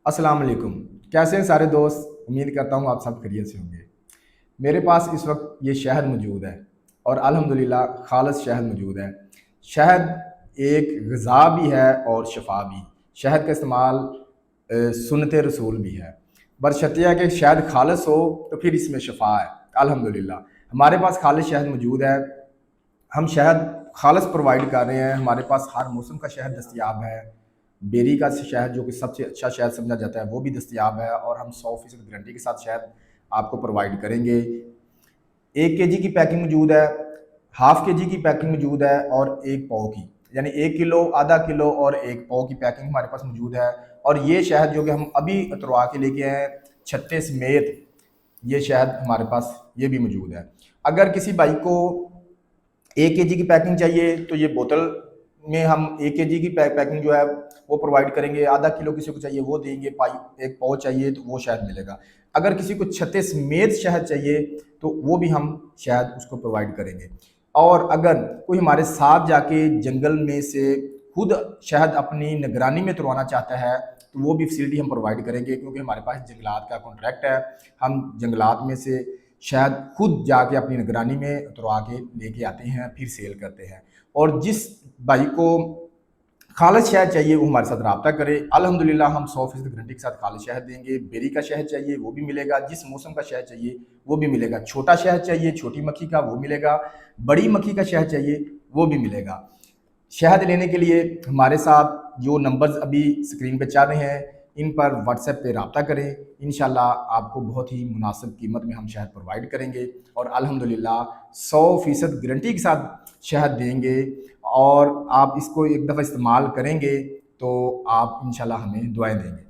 अस्सलाम वालेकुम। कैसे हैं सारे दोस्त? उम्मीद करता हूँ आप सब खैरियत से होंगे। मेरे पास इस वक्त ये शहद मौजूद है और अल्हम्दुलिल्लाह खालिस शहद मौजूद है। शहद एक ग़िज़ा भी है और शफ़ा भी। शहद का इस्तेमाल सुन्नत रसूल भी है। बशर्ते है कि शहद खालिस हो तो फिर इसमें शफ़ा है। अल्हम्दुलिल्लाह हमारे पास खालिस शहद मौजूद है। हम शहद खालिस प्रोवाइड कर रहे हैं। हमारे पास हर मौसम का शहद दस्तयाब है। बेरी का शहद जो कि सबसे अच्छा शहद समझा जाता है वो भी दस्तयाब है और हम 100% गारंटी के साथ शहद आपको प्रोवाइड करेंगे। 1 केजी की पैकिंग मौजूद है, हाफ़ केजी की पैकिंग मौजूद है और 1 पाव की, यानी 1 किलो, आधा किलो और 1 पाव की पैकिंग हमारे पास मौजूद है। और ये शहद जो कि हम अभी उतरवा के लेके आए हैं छत्ते समेत, ये शहद हमारे पास ये भी मौजूद है। अगर किसी भाई को 1 केजी की पैकिंग चाहिए तो ये बोतल में हम 1 केजी की पैकिंग जो है वो प्रोवाइड करेंगे। आधा किलो किसी को चाहिए वो देंगे, पाई 1 पाव चाहिए तो वो शहद मिलेगा। अगर किसी को छत्ते समेत शहद चाहिए तो वो भी हम शहद उसको प्रोवाइड करेंगे। और अगर कोई हमारे साथ जाके जंगल में से खुद शहद अपनी निगरानी में उतरवाना चाहता है तो वो भी फैसिलिटी हम प्रोवाइड करेंगे, क्योंकि हमारे पास जंगलात का कॉन्ट्रैक्ट है। हम जंगलात में से शहद खुद जाके अपनी निगरानी में उतरवा के लेके आते हैं, फिर सेल करते हैं। और जिस भाई को खालिस शहद चाहिए वो हमारे साथ रब्ता करे। अल्हम्दुलिल्लाह हम 100% गारंटी के साथ खालिस शहद देंगे। बेरी का शहद चाहिए वो भी मिलेगा, जिस मौसम का शहद चाहिए वो भी मिलेगा। छोटा शहद चाहिए छोटी मक्खी का वो मिलेगा, बड़ी मक्खी का शहद चाहिए वो भी मिलेगा। शहद लेने के लिए हमारे साथ जो नंबर्स अभी स्क्रीन पे चल रहे हैं इन पर व्हाट्सएप पे रब्ता करें। इंशाल्लाह आपको बहुत ही मुनासिब कीमत में हम शहद प्रोवाइड करेंगे और अल्हम्दुलिल्लाह 100% गारंटी के साथ शहद देंगे। और आप इसको एक दफ़ा इस्तेमाल करेंगे तो आप इंशाल्लाह हमें दुआएं देंगे।